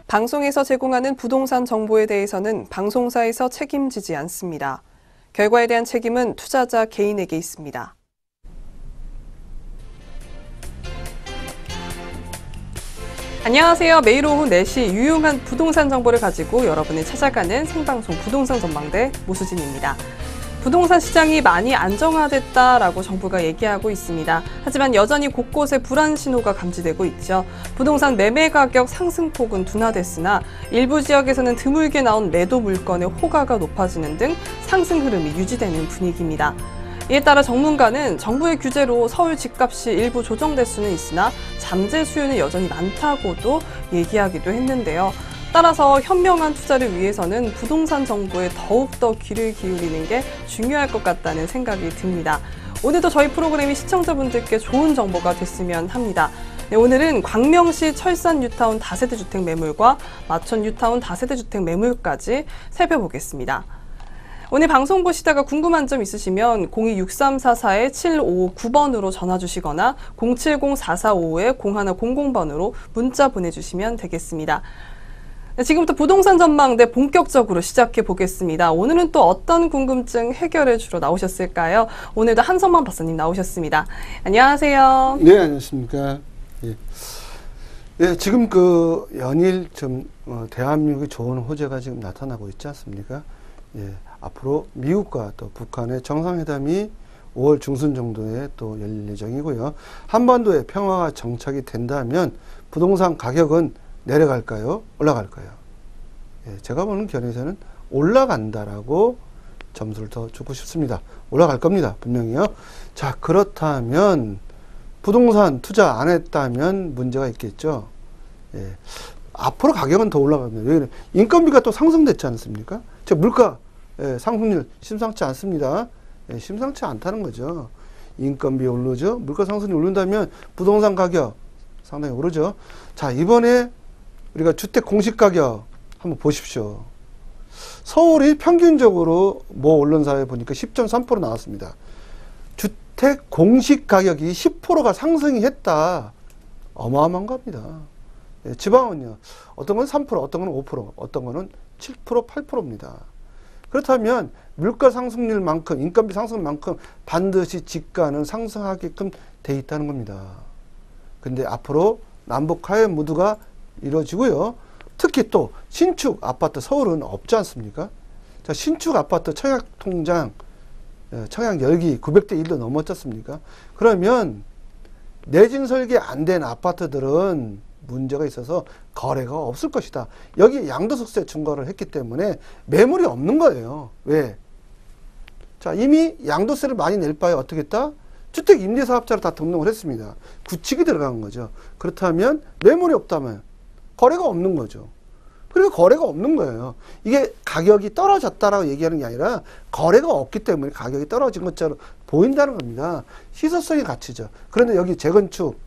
방송에서 제공하는 부동산 정보에 대해서는 방송사에서 책임지지 않습니다. 결과에 대한 책임은 투자자 개인에게 있습니다. 안녕하세요. 매일 오후 4시 유용한 부동산 정보를 가지고 여러분을 찾아가는 생방송 부동산 전망대 모수진입니다. 부동산 시장이 많이 안정화됐다라고 정부가 얘기하고 있습니다. 하지만 여전히 곳곳에 불안 신호가 감지되고 있죠. 부동산 매매 가격 상승폭은 둔화됐으나 일부 지역에서는 드물게 나온 매도 물건의 호가가 높아지는 등 상승 흐름이 유지되는 분위기입니다. 이에 따라 전문가는 정부의 규제로 서울 집값이 일부 조정될 수는 있으나 잠재 수요는 여전히 많다고도 얘기하기도 했는데요. 따라서 현명한 투자를 위해서는 부동산 정보에 더욱더 귀를 기울이는 게 중요할 것 같다는 생각이 듭니다. 오늘도 저희 프로그램이 시청자분들께 좋은 정보가 됐으면 합니다. 네, 오늘은 광명시 철산 뉴타운 다세대 주택 매물과 마천 뉴타운 다세대 주택 매물까지 살펴보겠습니다. 오늘 방송 보시다가 궁금한 점 있으시면 026344-7559번으로 전화 주시거나 070-4455-0100번으로 문자 보내주시면 되겠습니다. 네, 지금부터 부동산 전망대 본격적으로 시작해 보겠습니다. 오늘은 또 어떤 궁금증 해결해 주러 나오셨을까요? 오늘도 한선만 박사님 나오셨습니다. 안녕하세요. 네, 안녕하십니까. 예. 네, 지금 그 연일 좀 대한민국의 좋은 호재가 지금 나타나고 있지 않습니까? 예, 앞으로 미국과 또 북한의 정상회담이 5월 중순 정도에 또 열릴 예정이고요. 한반도에 평화가 정착이 된다면 부동산 가격은 내려갈까요? 올라갈까요? 예, 제가 보는 견해에서는 올라간다라고 점수를 더 주고 싶습니다. 올라갈 겁니다. 분명히요. 자, 그렇다면 부동산 투자 안 했다면 문제가 있겠죠. 예, 앞으로 가격은 더 올라갑니다. 왜냐하면 인건비가 또 상승됐지 않습니까? 물가 상승률 심상치 않습니다. 예, 심상치 않다는 거죠. 인건비 오르죠. 물가 상승이 오른다면 부동산 가격 상당히 오르죠. 자, 이번에 우리가 주택 공시가격 한번 보십시오. 서울이 평균적으로 모 언론사에 보니까 10.3% 나왔습니다. 주택 공시가격이 10%가 상승이 했다. 어마어마한 겁니다. 예, 지방은요. 어떤 건 3%, 어떤 건 5%, 어떤 거는 7%, 8%입니다. 그렇다면 물가 상승률만큼, 인건비 상승만큼 반드시 집가는 상승하게끔 돼 있다는 겁니다. 근데 앞으로 남북 화해 무드가 이루어지고요. 특히 또 신축 아파트 서울은 없지 않습니까? 자, 신축 아파트 청약통장 청약 열기 900대 1도 넘었지 않습니까? 그러면 내진 설계 안 된 아파트들은 문제가 있어서 거래가 없을 것이다. 여기 양도소득세 중과를 했기 때문에 매물이 없는 거예요. 왜? 자, 이미 양도세를 많이 낼 바에 어떻게 했다? 주택 임대사업자를 다 등록을 했습니다. 구축이 들어간 거죠. 그렇다면 매물이 없다면 거래가 없는 거죠. 그리고 거래가 없는 거예요. 이게 가격이 떨어졌다라고 얘기하는 게 아니라 거래가 없기 때문에 가격이 떨어진 것처럼 보인다는 겁니다. 희소성의 가치죠. 그런데 여기 재건축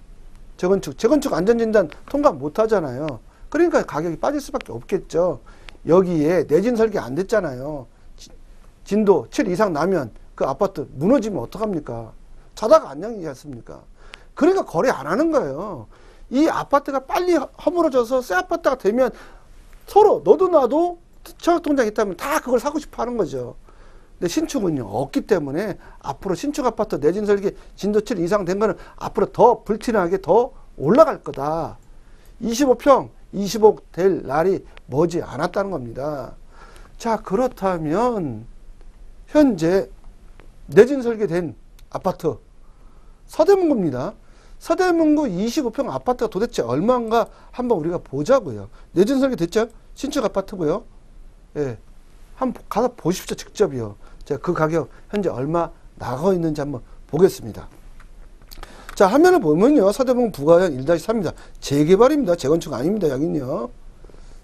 안전진단 통과 못 하잖아요. 그러니까 가격이 빠질 수밖에 없겠죠. 여기에 내진 설계 안 됐잖아요. 진도 7 이상 나면 그 아파트 무너지면 어떡합니까? 자다가 안녕이지 않습니까? 그러니까 거래 안 하는 거예요. 이 아파트가 빨리 허물어져서 새 아파트가 되면 서로 너도 나도 청약통장이 있다면 다 그걸 사고 싶어 하는 거죠. 근데 신축은요, 없기 때문에 앞으로 신축 아파트 내진 설계 진도 7 이상 된 거는 앞으로 더 불티나게 더 올라갈 거다. 25평, 25억 될 날이 머지 않았다는 겁니다. 자, 그렇다면 현재 내진 설계된 아파트 서대문구입니다. 서대문구 25평 아파트가 도대체 얼마인가 한번 우리가 보자고요. 내진 설계 됐죠? 신축 아파트고요. 예, 한번 가서 보십시오. 직접이요. 제가 그 가격 현재 얼마 나가고 있는지 한번 보겠습니다. 자, 화면을 보면요. 서대문구 부가현 1-3입니다. 재개발입니다. 재건축 아닙니다. 여긴요.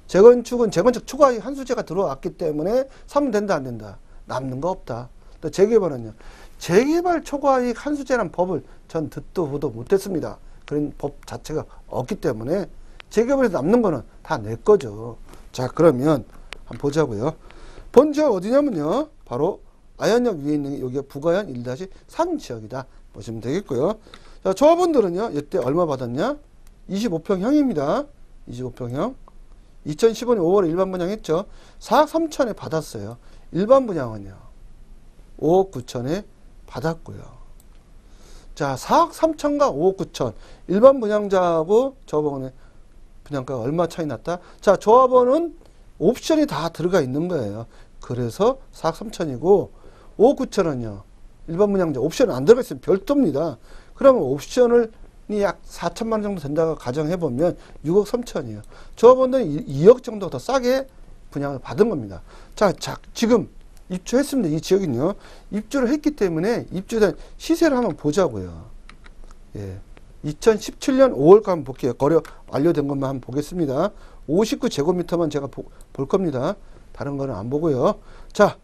재건축은 재건축 초과 한수제가 들어왔기 때문에 사면 된다 안 된다. 남는 거 없다. 또 재개발은요. 재개발 초과이익 한수제라는 법을 전 듣도 보도 못했습니다. 그런 법 자체가 없기 때문에 재개발에서 남는 거는 다 내 거죠. 자, 그러면 한번 보자고요. 본지역 어디냐면요. 바로 아현역 위에 있는 게 여기가 부가현 1-3 지역이다. 보시면 되겠고요. 자, 조합원들은요. 이때 얼마 받았냐? 25평형입니다. 25평형. 2015년 5월에 일반 분양했죠. 4억 3천에 받았어요. 일반 분양은요. 5억 9천에 받았고요. 자, 4억 3천과 5억 9천. 일반 분양자하고 조합원의 분양가가 얼마 차이 났다? 자, 조합원은 옵션이 다 들어가 있는 거예요. 그래서 4억 3천이고 5억 9천은요. 일반 분양자 옵션은 안 들어가 있으면 별도입니다. 그러면 옵션을 약 4천만 원 정도 된다고 가정해보면 6억 3천이에요. 조합원들은 2억 정도 더 싸게 분양을 받은 겁니다. 자, 지금 입주했습니다. 이 지역은요. 입주를 했기 때문에 입주된 시세를 한번 보자고요. 예. 2017년 5월까 한번 볼게요. 거래 완료된 것만 한번 보겠습니다. 59제곱미터만 제가 볼 겁니다. 다른 거는 안 보고요. 자,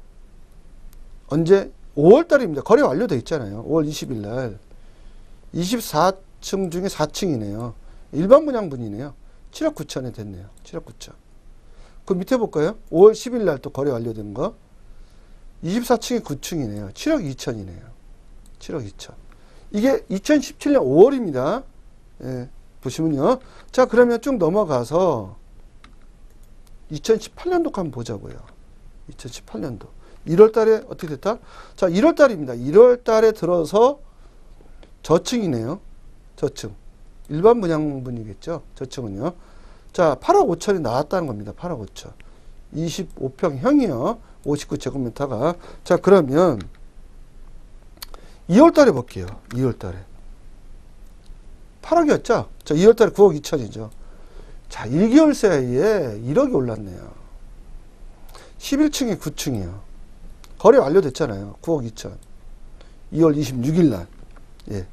언제? 5월 달입니다. 거래 완료되어 있잖아요. 5월 20일 날. 24층 중에 4층이네요. 일반 분양분이네요. 7억 9천에 됐네요. 7억 9천. 그 밑에 볼까요? 5월 10일 날 또 거래 완료된 거. 24층이 9층이네요. 7억 2천이네요. 7억 2천. 이게 2017년 5월입니다. 예, 보시면요. 자, 그러면 쭉 넘어가서 2018년도 한번 보자고요. 2018년도. 1월 달에 어떻게 됐다? 자, 1월 달입니다. 1월 달에 들어서 저층이네요. 저층. 일반 분양분이겠죠. 저층은요. 자, 8억 5천이 나왔다는 겁니다. 8억 5천. 25평형이요. 59제곱미터가. 자, 그러면 2월 달에 볼게요. 2월 달에. 8억이었죠? 자, 2월 달에 9억 2천이죠. 자, 1개월 사이에 1억이 올랐네요. 11층에 9층이요. 거래 완료됐잖아요. 9억 2천. 2월 26일 날. 예.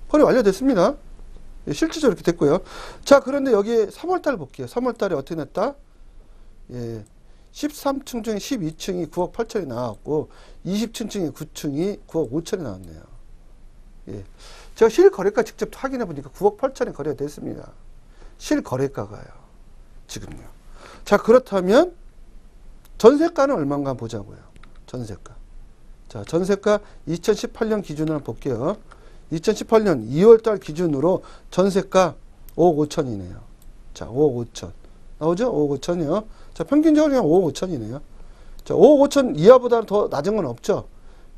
거래 완료됐습니다. 예, 실질적으로 이렇게 됐고요. 자, 그런데 여기 3월 달 볼게요. 3월 달에 어떻게 냈다? 예. 13층 중에 12층이 9억 8천이 나왔고 20층 중에 9층이 9억 5천이 나왔네요. 예. 제가 실거래가 직접 확인해 보니까 9억 8천에 거래가 됐습니다. 실거래가가요. 지금요. 자, 그렇다면 전세가는 얼마인가 보자고요. 전세가. 자, 전세가 2018년 기준으로 볼게요. 2018년 2월달 기준으로 전세가 5억 5천이네요. 자, 5억 5천. 나오죠? 5억 5천이요. 자, 평균적으로 그냥 5억 5천이네요. 자, 5억 5천 이하보다는 더 낮은 건 없죠.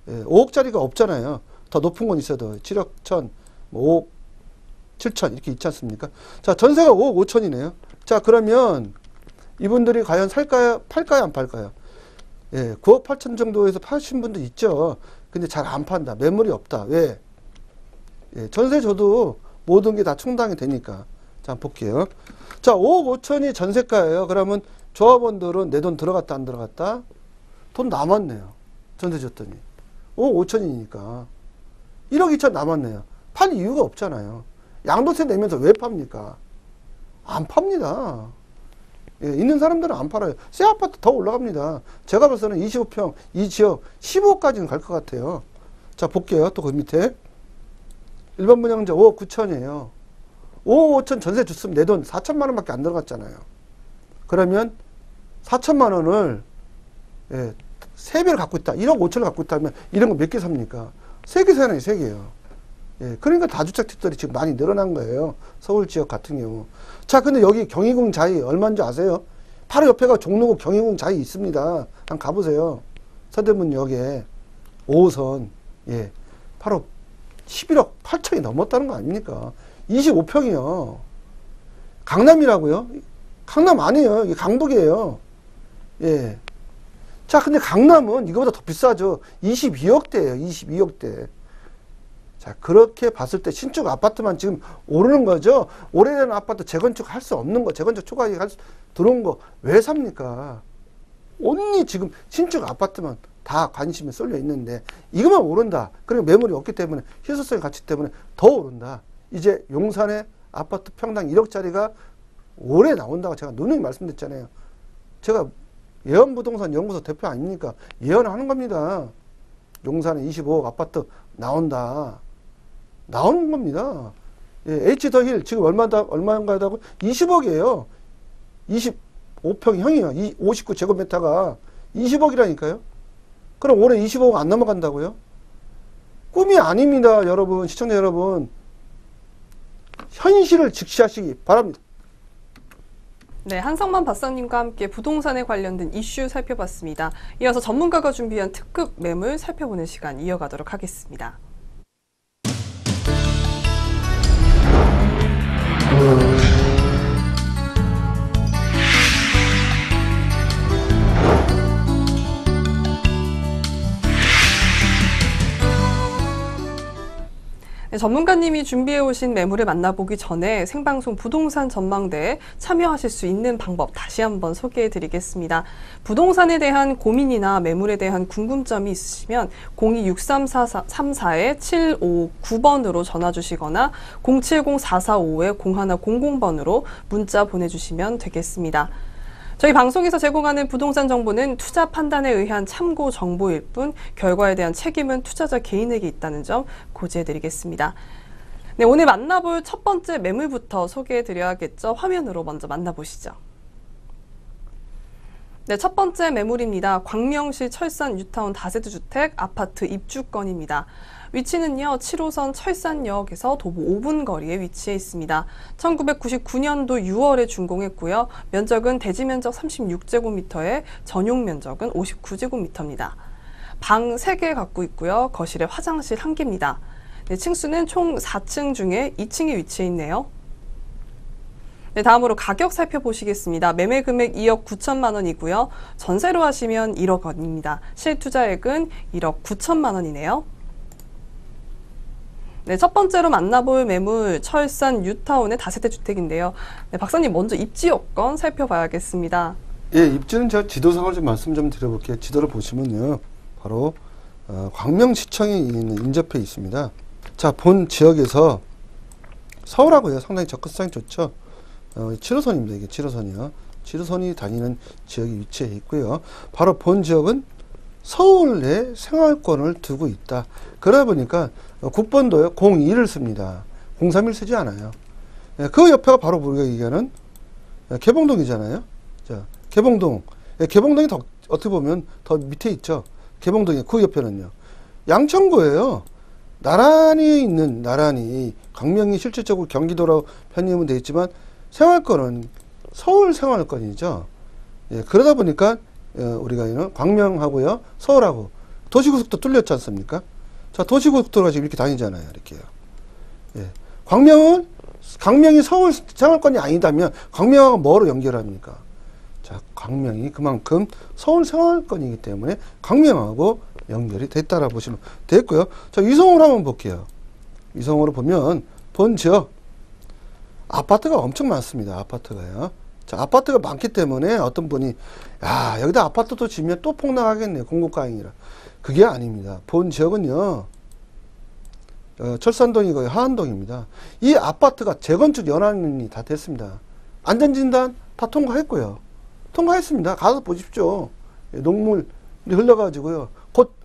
예, 5억짜리가 없잖아요. 더 높은 건 있어도 7억 1천, 5억 7천 이렇게 있지 않습니까? 자, 전세가 5억 5천이네요. 자, 그러면 이분들이 과연 살까요? 팔까요? 안 팔까요? 예, 9억 8천 정도에서 파신 분도 있죠. 근데 잘 안 판다. 매물이 없다. 왜? 예, 전세 줘도 모든 게 다 충당이 되니까. 자, 한번 볼게요. 자, 5억 5천이 전세가예요. 그러면 조합원들은 내 돈 들어갔다 안 들어갔다? 돈 남았네요. 전세 줬더니. 5억 5천이니까. 1억 2천 남았네요. 팔 이유가 없잖아요. 양도세 내면서 왜 팝니까? 안 팝니다. 예, 있는 사람들은 안 팔아요. 새 아파트 더 올라갑니다. 제가 봐서는 25평, 이 지역 15억까지는 갈 것 같아요. 자, 볼게요. 또 그 밑에. 일반 분양자 5억 9천이에요. 5억 5천 전세 줬으면 내 돈 4천만 원밖에 안 들어갔잖아요. 그러면 4천만 원을 예, 3배를 갖고 있다. 1억 5천을 갖고 있다면 이런 거 몇 개 삽니까? 3개 사나요? 3개요. 예, 그러니까 다주택들이 지금 많이 늘어난 거예요. 서울 지역 같은 경우. 자, 근데 여기 경희궁 자이 얼마인 줄 아세요? 바로 옆에가 종로구 경희궁 자이 있습니다. 한번 가보세요. 서대문역에 5호선. 예, 바로 11억 8천이 넘었다는 거 아닙니까? 25평이요. 강남이라고요? 강남 아니에요. 이게 강북이에요. 예. 자, 근데 강남은 이거보다 더 비싸죠. 22억대예요. 22억대. 자, 그렇게 봤을 때 신축 아파트만 지금 오르는 거죠. 오래된 아파트 재건축 할 수 없는 거, 재건축 초과이익 들어온 거 왜 삽니까? 온리 지금 신축 아파트만 다 관심이 쏠려 있는데 이것만 오른다. 그리고 매물이 없기 때문에 희소성의 가치 때문에 더 오른다. 이제 용산의 아파트 평당 1억짜리가 올해 나온다고 제가 누누이 말씀드렸잖아요. 제가 예언부동산 연구소 대표 아닙니까? 예언하는 겁니다. 용산에 25억 아파트 나온다. 나오는 겁니다. 예, H더힐 지금 얼마인가다고 20억이에요. 25평형이요. 59제곱미터가 20억이라니까요. 그럼 올해 25억 안 넘어간다고요? 꿈이 아닙니다, 여러분. 시청자 여러분. 현실을 직시하시기 바랍니다. 네, 한성만 박사님과 함께 부동산에 관련된 이슈 살펴봤습니다. 이어서 전문가가 준비한 특급 매물 살펴보는 시간 이어가도록 하겠습니다. 네, 전문가님이 준비해 오신 매물을 만나보기 전에 생방송 부동산 전망대에 참여하실 수 있는 방법 다시 한번 소개해 드리겠습니다. 부동산에 대한 고민이나 매물에 대한 궁금점이 있으시면 02-6334-7599번으로 전화 주시거나 070-445-0100번으로 문자 보내주시면 되겠습니다. 저희 방송에서 제공하는 부동산 정보는 투자 판단에 의한 참고 정보일 뿐 결과에 대한 책임은 투자자 개인에게 있다는 점 고지해드리겠습니다. 네, 오늘 만나볼 첫 번째 매물부터 소개해드려야겠죠. 화면으로 먼저 만나보시죠. 네, 첫 번째 매물입니다. 광명시 철산 뉴타운 다세대 주택 아파트 입주권입니다. 위치는요, 7호선 철산역에서 도보 5분 거리에 위치해 있습니다. 1999년도 6월에 준공했고요. 면적은 대지 면적 36제곱미터에 전용 면적은 59제곱미터입니다. 방 3개 갖고 있고요. 거실에 화장실 1개입니다. 네, 층수는 총 4층 중에 2층에 위치해 있네요. 네, 다음으로 가격 살펴보시겠습니다. 매매 금액 2억 9천만 원이고요. 전세로 하시면 1억 원입니다. 실투자액은 1억 9천만 원이네요. 네, 첫 번째로 만나볼 매물 철산 뉴타운의 다세대 주택인데요. 네, 박사님 먼저 입지 여건 살펴봐야겠습니다. 예, 입지는 제가 지도상을 좀 말씀 좀 드려볼게요. 지도를 보시면요, 바로 광명시청에 있는 인접해 있습니다. 자, 본 지역에서 서울하고요 상당히 접근성이 좋죠. 7호선입니다. 이게 7호선이요. 7호선이 다니는 지역이 위치해 있고요. 바로 본 지역은 서울에 생활권을 두고 있다. 그러다 보니까 국번도요 02를 씁니다. 031 쓰지 않아요. 그 옆에가 바로 우리가 얘기하는 개봉동이잖아요. 자, 개봉동. 개봉동이 더 어떻게 보면 더 밑에 있죠. 개봉동이 그 옆에는요. 양천구예요. 나란히 광명이 실질적으로 경기도로 편입은 되어 있지만 생활권은 서울 생활권이죠. 예, 그러다 보니까 우리가 이런 광명하고요, 서울하고 도시고속도 뚫렸지 않습니까? 자, 도시고속도로가 지금 이렇게 다니잖아요, 이렇게요. 예, 광명이 서울 생활권이 아니다면 광명하고 뭐로 연결합니까? 자, 광명이 그만큼 서울 생활권이기 때문에 광명하고 연결이 됐다라고 보시면 됐고요. 자, 위성으로 한번 볼게요. 위성으로 보면 본 지역 아파트가 엄청 많습니다. 아파트가요. 자, 아파트가 많기 때문에 어떤 분이 야, 여기다 아파트도 지면 또 폭락하겠네요. 공급가행이라. 그게 아닙니다. 본 지역은요, 철산동이고요, 하안동입니다. 이 아파트가 재건축 연한이 다 됐습니다. 안전진단 다 통과했고요. 통과했습니다. 가서 보십시오. 녹물이 흘러가지고요. 곧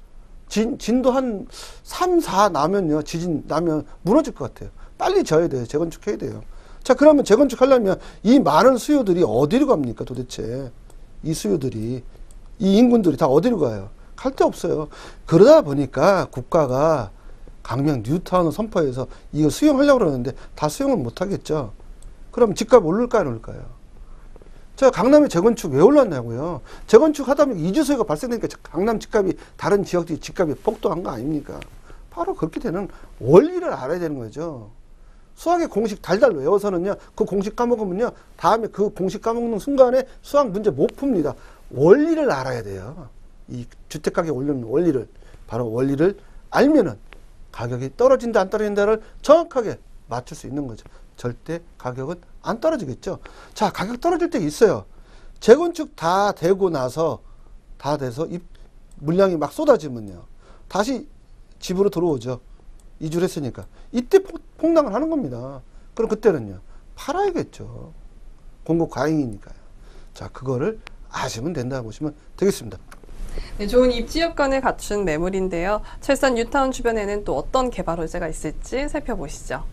진도 한 3, 4 나면요, 지진 나면 무너질 것 같아요. 빨리 져야 돼요. 재건축해야 돼요. 자, 그러면 재건축하려면 이 많은 수요들이 어디로 갑니까 도대체? 이 수요들이, 이 인군들이 다 어디로 가요? 갈 데 없어요. 그러다 보니까 국가가 광명 뉴타운을 선포해서 이거 수용하려고 그러는데 다 수용을 못 하겠죠. 그럼 집값 오를까요, 안 오를까요? 자, 강남의 재건축 왜 올랐냐고요? 재건축 하다 보면 이주소가 발생되니까 강남 집값이 다른 지역들이 집값이 폭등한 거 아닙니까? 바로 그렇게 되는 원리를 알아야 되는 거죠. 수학의 공식 달달 외워서는요, 그 공식 까먹으면요, 다음에 그 공식 까먹는 순간에 수학 문제 못 풉니다. 원리를 알아야 돼요. 이 주택가격 오르는 원리를, 바로 원리를 알면은 가격이 떨어진다 안 떨어진다를 정확하게 맞출 수 있는 거죠. 절대 가격은 안 떨어지겠죠. 자, 가격 떨어질 때 있어요. 재건축 다 되고 나서 다 돼서 물량이 막 쏟아지면요, 다시 집으로 들어오죠. 이주를 했으니까. 이때 폭락을 하는 겁니다. 그럼 그때는요, 팔아야겠죠. 공급 과잉이니까요. 자, 그거를 아시면 된다고 보시면 되겠습니다. 네, 좋은 입지 여건을 갖춘 매물인데요. 철산 뉴타운 주변에는 또 어떤 개발 호재가 있을지 살펴보시죠.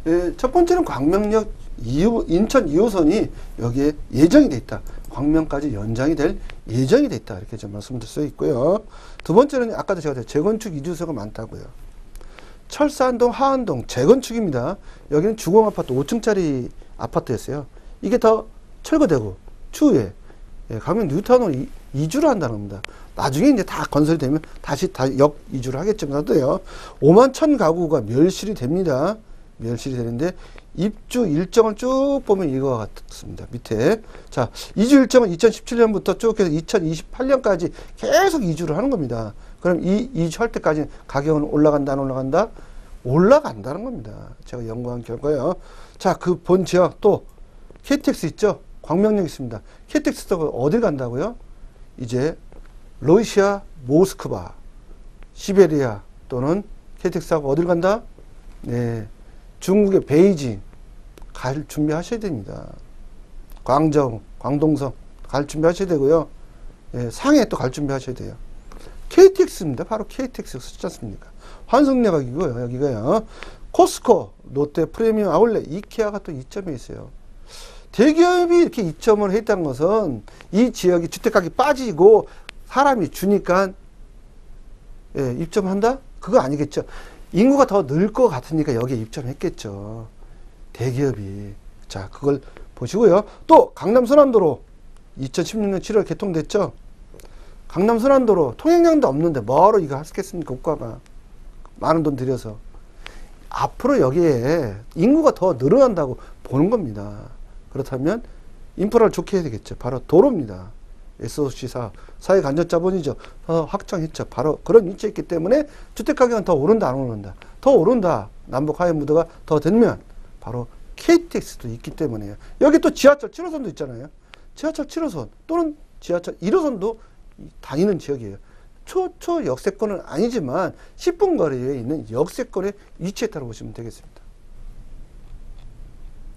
예, 첫 번째는 광명역 인천 2호선이 여기에 예정이 돼 있다. 광명까지 연장이 될 예정이 돼 있다. 이렇게 좀 말씀드릴 수 있고요. 두 번째는 아까도 제가 재건축 이주소가 많다고요. 철산동, 하안동 재건축입니다. 여기는 주공아파트 5층짜리 아파트였어요. 이게 더 철거되고 추후에 강명 뉴타운으로 이주를 한다는 겁니다. 나중에 이제 다 건설이 되면 다시 역 이주를 하겠지만도요. 5만 1천 가구가 멸실이 됩니다. 멸실이 되는데 입주 일정을 쭉 보면 이거와 같습니다. 밑에. 자, 이주 일정은 2017년부터 쭉 해서 2028년까지 계속 이주를 하는 겁니다. 그럼 이 이주할 때까지 가격은 올라간다, 안 올라간다? 올라간다는 겁니다. 제가 연구한 결과요. 자, 그 본 지역 또 KTX 있죠? 광명역 있습니다. KTX가 어딜 간다고요? 이제 러시아 모스크바, 시베리아 또는 KTX하고 어딜 간다? 네, 중국의 베이징 갈 준비하셔야 됩니다. 광저우, 광동성 갈 준비하셔야 되고요. 예, 상해 또 갈 준비하셔야 돼요. KTX입니다. 바로 KTX 쓰지 않습니까? 환승역이고요. 여기가요. 코스코, 롯데 프리미엄 아울렛, 이케아가 또 이점이 있어요. 대기업이 이렇게 이점을 했다는 것은 이 지역이 주택가격이 빠지고 사람이 주니까 예, 입점한다? 그거 아니겠죠. 인구가 더 늘 것 같으니까 여기에 입점했겠죠. 대기업이. 자, 그걸 보시고요. 또 강남 순환도로 2016년 7월 개통됐죠. 강남 순환도로 통행량도 없는데 뭐로 이거 하겠습니까? 국가가 많은 돈 들여서. 앞으로 여기에 인구가 더 늘어난다고 보는 겁니다. 그렇다면 인프라를 좋게 해야 되겠죠. 바로 도로입니다. SOC 사회 간접 자본이죠. 확정했죠. 바로 그런 위치에 있기 때문에 주택가격은 더 오른다, 안 오른다. 더 오른다. 남북 화해 무드가 더 되면 바로 KTX도 있기 때문에요. 여기 또 지하철 7호선도 있잖아요. 지하철 7호선 또는 지하철 1호선도 다니는 지역이에요. 초초 역세권은 아니지만 10분 거리에 있는 역세권의 위치에 따라 보시면 되겠습니다.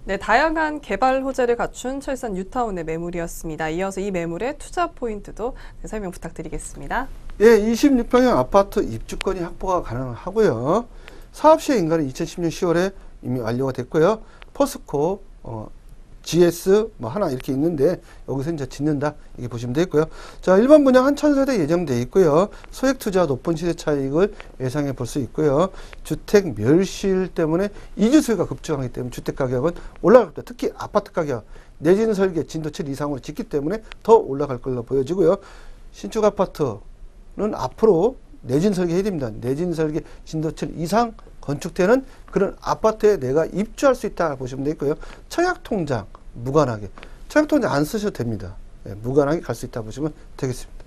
네, 다양한 개발 호재를 갖춘 철산 뉴타운의 매물이었습니다. 이어서 이 매물의 투자 포인트도 설명 부탁드리겠습니다. 예, 26평형 아파트 입주권이 확보가 가능하고요. 사업시행 인가는 2010년 10월에 이미 완료가 됐고요. 포스코, GS 뭐 하나 이렇게 있는데 여기서 이제 짓는다 이렇게 보시면 되겠고요. 자, 일반 분양 한 1000세대 예정돼 있고요. 소액 투자 높은 시세 차익을 예상해 볼 수 있고요. 주택 멸실 때문에 이주 수요가 급증하기 때문에 주택 가격은 올라갈 겁니다. 특히 아파트 가격 내진 설계 진도 7 이상으로 짓기 때문에 더 올라갈 걸로 보여지고요. 신축 아파트는 앞으로 내진 설계 해야 됩니다. 내진 설계 진도 7 이상 건축되는 그런 아파트에 내가 입주할 수 있다 보시면 되겠고요. 청약통장 무관하게 청약통장 안 쓰셔도 됩니다. 네, 무관하게 갈 수 있다 보시면 되겠습니다.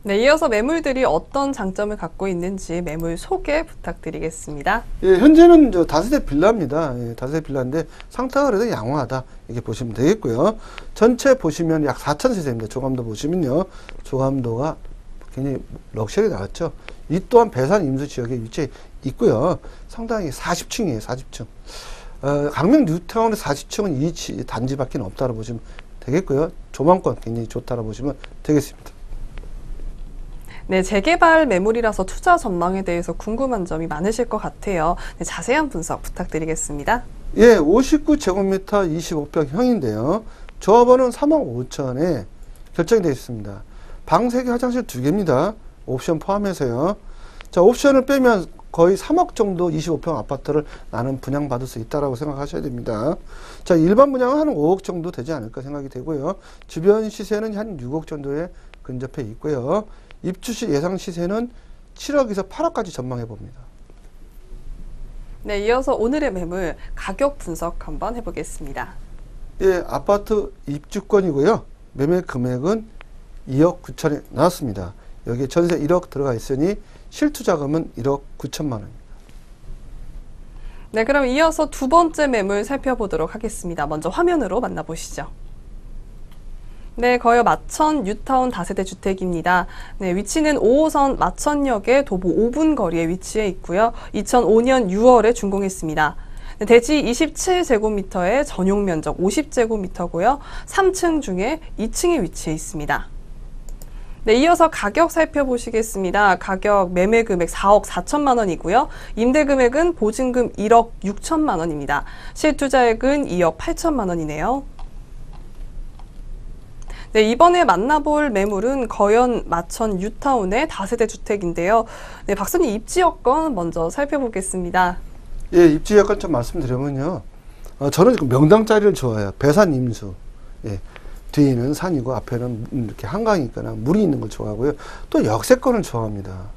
네, 이어서 매물들이 어떤 장점을 갖고 있는지 매물 소개 부탁드리겠습니다. 예, 현재는 저 다세대 빌라입니다. 예, 다세대 빌라인데 상태가 그래도 양호하다 이렇게 보시면 되겠고요. 전체 보시면 약 4000세대입니다. 조감도 보시면요. 조감도가 굉장히 럭셔리 나왔죠. 이 또한 배산 임수 지역에 위치해 있고요. 상당히 40층이에요. 40층. 강명 뉴타운의 40층은 이 단지밖에 없다고 보시면 되겠고요. 조망권 굉장히 좋다고 보시면 되겠습니다. 네, 재개발 매물이라서 투자 전망에 대해서 궁금한 점이 많으실 것 같아요. 네, 자세한 분석 부탁드리겠습니다. 예, 59제곱미터 25평형인데요. 조합원은 3억 5천에 결정이 되어 있습니다. 방 3개, 화장실 2개입니다. 옵션 포함해서요. 자, 옵션을 빼면 거의 3억 정도 25평 아파트를 나는 분양받을 수 있다라고 생각하셔야 됩니다. 자, 일반 분양은 한 5억 정도 되지 않을까 생각이 되고요. 주변 시세는 한 6억 정도에 근접해 있고요. 입주 시 예상 시세는 7억에서 8억까지 전망해 봅니다. 네, 이어서 오늘의 매물 가격 분석 한번 해보겠습니다. 예, 아파트 입주권이고요. 매매 금액은 2억 9천에 나왔습니다. 여기에 전세 1억 들어가 있으니 실투자금은 1억 9천만 원입니다. 네, 그럼 이어서 두 번째 매물 살펴보도록 하겠습니다. 먼저 화면으로 만나보시죠. 네, 거여 마천 뉴타운 다세대 주택입니다. 네, 위치는 5호선 마천역의 도보 5분 거리에 위치해 있고요. 2005년 6월에 준공했습니다. 네, 대지 27제곱미터에 전용 면적 50제곱미터고요. 3층 중에 2층에 위치해 있습니다. 네, 이어서 가격 살펴보시겠습니다. 가격 매매 금액 4억 4천만 원이고요. 임대 금액은 보증금 1억 6천만 원입니다. 실투자액은 2억 8천만 원이네요. 네, 이번에 만나볼 매물은 거연 마천 뉴타운의 다세대 주택인데요. 네, 박사님 입지 여건 먼저 살펴보겠습니다. 예, 입지 여건 좀 말씀드리면요. 저는 명당 자리를 좋아해요. 배산 임수. 예. 뒤에는 산이고 앞에는 이렇게 한강이 있거나 물이 있는 걸 좋아하고요. 또 역세권을 좋아합니다.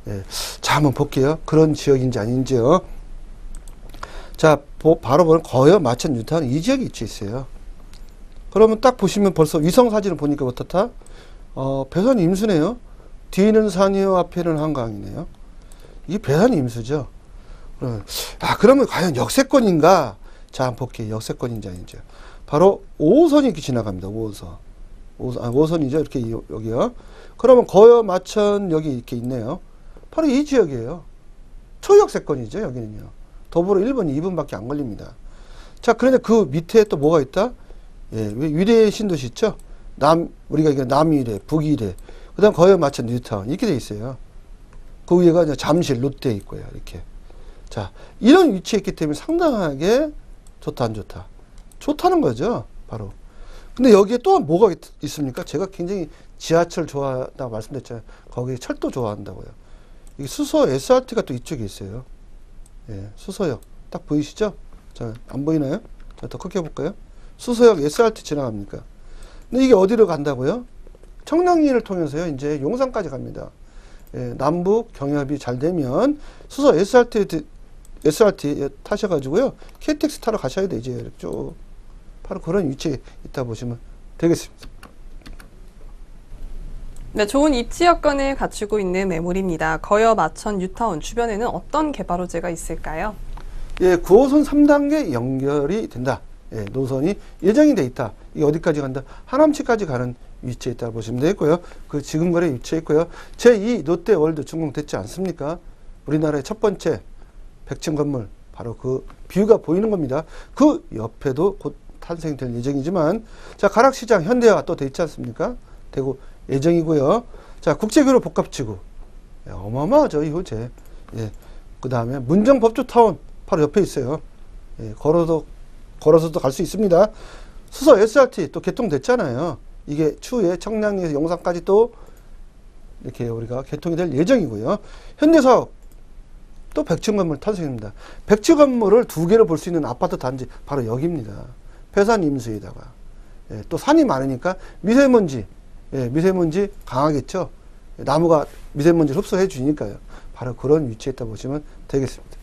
예. 자, 한번 볼게요. 그런 지역인지 아닌지요. 자, 바로 보면 거여, 마천, 유타운 이 지역에 위치해 있어요. 그러면 딱 보시면 벌써 위성 사진을 보니까 어떻다? 배산 임수네요. 뒤에는 산이요, 앞에는 한강이네요. 이게 배산 임수죠. 그러면 과연 역세권인가? 자, 한번 볼게요. 역세권인지 아닌지. 바로 5호선이 이렇게 지나갑니다. 5호선. 5호선이죠. 이렇게 여기요. 그러면 거여, 마천 여기 이렇게 있네요. 바로 이 지역이에요. 초역세권이죠. 여기는요. 더불어 1번, 2분밖에 안 걸립니다. 자, 그런데 그 밑에 또 뭐가 있다? 예, 위례 신도시 있죠? 우리가 이게 남위례, 북위례, 그 다음 거여, 마천, 뉴타운 이렇게 돼 있어요. 그 위에가 이제 잠실, 롯데 있고요. 이렇게. 자, 이런 위치에 있기 때문에 상당하게 좋다, 안 좋다? 좋다는 거죠. 바로. 근데 여기에 또 뭐가 있습니까? 제가 굉장히 지하철 좋아한다고 말씀드렸잖아요. 거기 철도 좋아한다고요. 이게 수서 SRT가 또 이쪽에 있어요. 예, 수서역. 딱 보이시죠? 자, 안 보이나요? 자, 더 크게 해볼까요? 수서역 SRT 지나갑니까? 근데 이게 어디로 간다고요? 청량리를 통해서요, 이제 용산까지 갑니다. 예, 남북 경협이 잘 되면 수서 SRT 타셔가지고요, KTX 타러 가셔야 돼, 이제. 쭉. 바로 그런 위치에 있다 보시면 되겠습니다. 네, 좋은 입지 여건을 갖추고 있는 매물입니다. 거여, 마천, 뉴타운 주변에는 어떤 개발 호재가 있을까요? 예, 9호선 3단계 연결이 된다. 예, 노선이 예정이 돼 있다. 이게 어디까지 간다? 하남시까지 가는 위치에 있다고 보시면 되겠고요. 그 지금 거래 위치에 있고요. 제2 롯데월드 준공됐지 않습니까? 우리나라의 첫 번째 100층 건물, 바로 그 뷰가 보이는 겁니다. 그 옆에도 곧 탄생될 예정이지만, 자, 가락시장 현대화가 또 돼 있지 않습니까? 되고 예정이고요. 자, 국제교류 복합지구. 예, 어마어마하죠, 이 호재. 예. 그 다음에 문정법주타운 바로 옆에 있어요. 예, 걸어서도 갈 수 있습니다. 수서 SRT 또 개통됐잖아요. 이게 추후에 청량리에서 용산까지 또 이렇게 우리가 개통이 될 예정이고요. 현대사업 또 100층 건물 탄생입니다. 100층 건물을 2개로 볼 수 있는 아파트 단지 바로 여기입니다. 배산 임수에다가. 예, 또 산이 많으니까 미세먼지, 예, 미세먼지 강하겠죠. 나무가 미세먼지를 흡수해 주니까요. 바로 그런 위치에 있다 보시면 되겠습니다.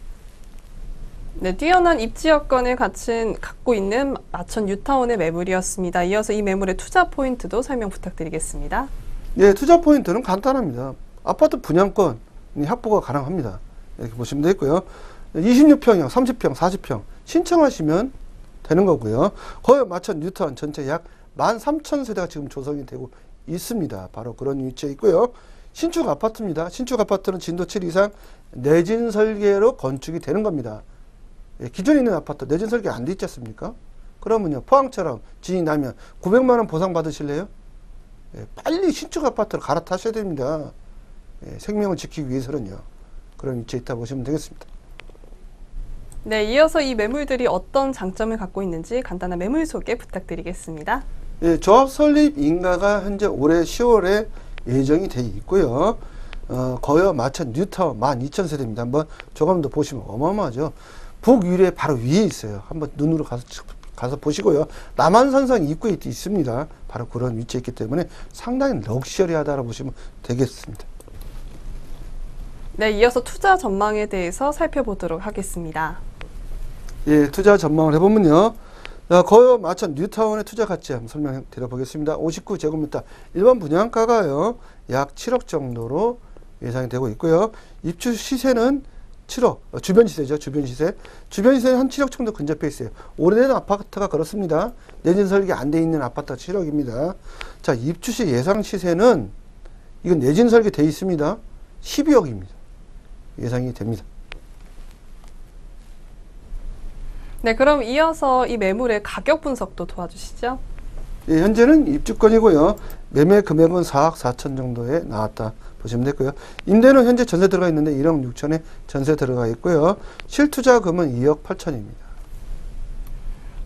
네, 뛰어난 입지 여건을 갖고 있는 마천 뉴타운의 매물이었습니다. 이어서 이 매물의 투자 포인트도 설명 부탁드리겠습니다. 예, 투자 포인트는 간단합니다. 아파트 분양권 확보가 가능합니다. 이렇게 보시면 되겠고요. 26평형, 30평, 40평 신청하시면 되는 거고요. 거여, 마천, 뉴타운 전체 약 13,000세대가 지금 조성이 되고 있습니다. 바로 그런 위치에 있고요. 신축 아파트입니다. 신축 아파트는 진도 7 이상 내진 설계로 건축이 되는 겁니다. 예, 기존에 있는 아파트 내진 설계 안 돼 있지 않습니까? 그러면요, 포항처럼 지진이 나면 900만 원 보상 받으실래요? 예, 빨리 신축 아파트를 갈아타셔야 됩니다. 예, 생명을 지키기 위해서는요. 그런 위치에 있다 보시면 되겠습니다. 네, 이어서 이 매물들이 어떤 장점을 갖고 있는지 간단한 매물 소개 부탁드리겠습니다. 예, 조합 설립 인가가 현재 올해 10월에 예정이 돼 있고요. 거여, 마천, 뉴타운 12,000세대입니다. 한번 조금 더 보시면 어마어마하죠. 북위례 바로 위에 있어요. 한번 눈으로 가서 보시고요. 남한산성 입구에 있습니다. 바로 그런 위치에 있기 때문에 상당히 럭셔리하다고 보시면 되겠습니다. 네, 이어서 투자 전망에 대해서 살펴보도록 하겠습니다. 예, 투자 전망을 해보면요. 거여, 마천, 뉴타운의 투자 가치 한번 설명해 드려보겠습니다. 59제곱미터 일반 분양가가요, 약 7억 정도로 예상이 되고 있고요. 입주 시세는 7억, 주변 시세죠. 주변 시세. 주변 시세는 한 7억 정도 근접해 있어요. 오래된 아파트가 그렇습니다. 내진 설계 안 돼 있는 아파트가 7억입니다. 자, 입주 시 예상 시세는, 이건 내진 설계 돼 있습니다. 12억입니다. 예상이 됩니다. 네, 그럼 이어서 이 매물의 가격 분석도 도와주시죠. 예, 현재는 입주권이고요. 매매 금액은 4억 4천 정도에 나왔다 보시면 되고요. 임대는 현재 전세 들어가 있는데 1억 6천에 전세 들어가 있고요. 실투자금은 2억 8천입니다.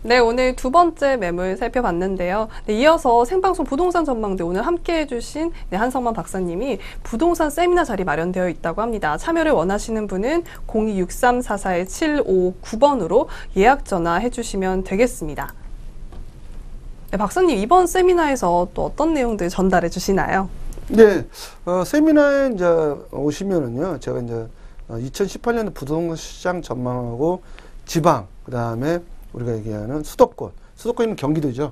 네, 오늘 두 번째 매물 살펴봤는데요. 네, 이어서 생방송 부동산 전망대 오늘 함께해 주신 한성만 박사님이 부동산 세미나 자리 마련되어 있다고 합니다. 참여를 원하시는 분은 026344-7599번으로 예약 전화해 주시면 되겠습니다. 네, 박사님 이번 세미나에서 또 어떤 내용들 전달해 주시나요? 네, 세미나에 이제 오시면은요, 제가 이제 2018년 부동산 시장 전망하고 지방, 그 다음에 우리가 얘기하는 수도권이면 경기도죠.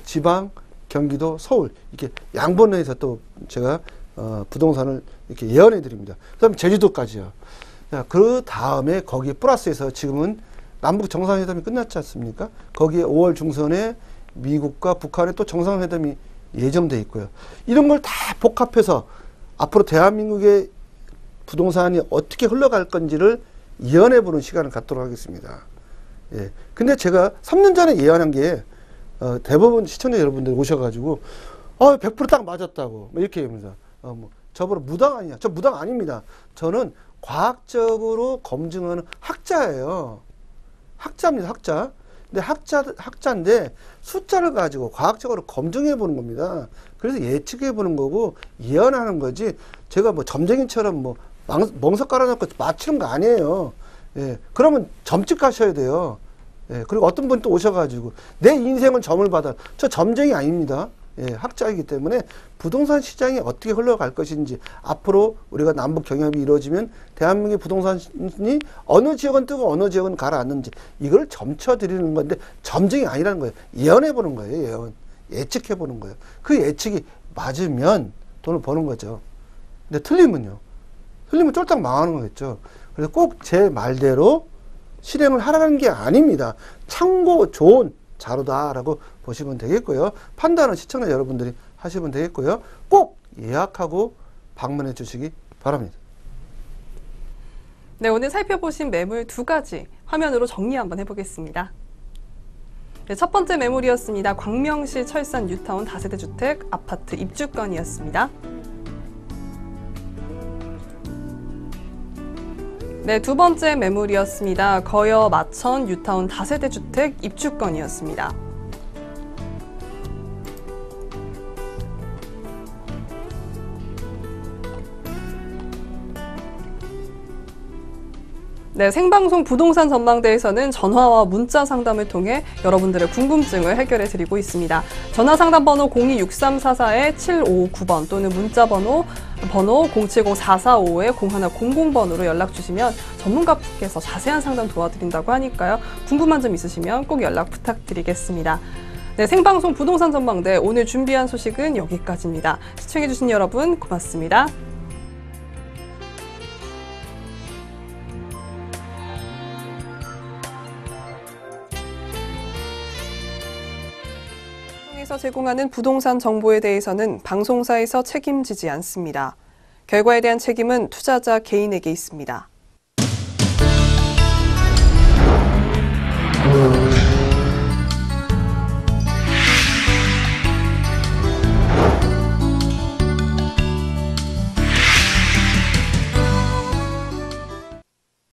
지방, 경기도, 서울 이렇게 양번에서 또 제가 부동산을 이렇게 예언해 드립니다. 그다음에 제주도까지요. 그 다음에 거기에 플러스해서 지금은 남북 정상회담이 끝났지 않습니까? 거기에 5월 중순에 미국과 북한의 또 정상회담이 예정돼 있고요. 이런 걸 다 복합해서 앞으로 대한민국의 부동산이 어떻게 흘러갈 건지를 예언해 보는 시간을 갖도록 하겠습니다. 예. 근데 제가 3년 전에 예언한 게, 대부분 시청자 여러분들 오셔가지고, 100% 딱 맞았다고, 이렇게 얘기합니다. 저보러 무당 아니냐? 저 무당 아닙니다. 저는 과학적으로 검증하는 학자예요. 학자입니다, 학자. 근데 학자인데 숫자를 가지고 과학적으로 검증해 보는 겁니다. 그래서 예측해 보는 거고 예언하는 거지, 제가 뭐 점쟁이처럼 뭐 멍석 깔아놓고 맞추는 거 아니에요. 예, 그러면 점찍 가셔야 돼요. 예, 그리고 어떤 분 또 오셔가지고 내 인생은 점을 받아. 저 점쟁이 아닙니다. 예, 학자이기 때문에 부동산 시장이 어떻게 흘러갈 것인지, 앞으로 우리가 남북 경협이 이루어지면 대한민국의 부동산이 어느 지역은 뜨고 어느 지역은 가라앉는지 이걸 점쳐드리는 건데, 점쟁이 아니라는 거예요. 예언해 보는 거예요. 예언. 예측해 보는 거예요. 그 예측이 맞으면 돈을 버는 거죠. 근데 틀리면 쫄딱 망하는 거겠죠. 그래서 꼭 제 말대로 실행을 하라는 게 아닙니다. 참고 좋은 자료다라고 보시면 되겠고요. 판단은 시청자 여러분들이 하시면 되겠고요. 꼭 예약하고 방문해 주시기 바랍니다. 네, 오늘 살펴보신 매물 두 가지 화면으로 정리 한번 해보겠습니다. 네, 첫 번째 매물이었습니다. 광명시 철산 뉴타운 다세대 주택 아파트 입주권이었습니다. 네, 두 번째 매물이었습니다. 거여 마천 뉴타운 다세대 주택 입주권이었습니다. 네, 생방송 부동산 전망대에서는 전화와 문자 상담을 통해 여러분들의 궁금증을 해결해 드리고 있습니다. 전화 상담 번호 026344-7559번 또는 문자 번호 070-445-0100번으로 연락 주시면 전문가분께서 자세한 상담 도와드린다고 하니까요. 궁금한 점 있으시면 꼭 연락 부탁드리겠습니다. 네, 생방송 부동산 전망대 오늘 준비한 소식은 여기까지입니다. 시청해 주신 여러분 고맙습니다. 에서 제공하는 부동산 정보에 대해서는 방송사에서 책임지지 않습니다. 결과에 대한 책임은 투자자 개인에게 있습니다.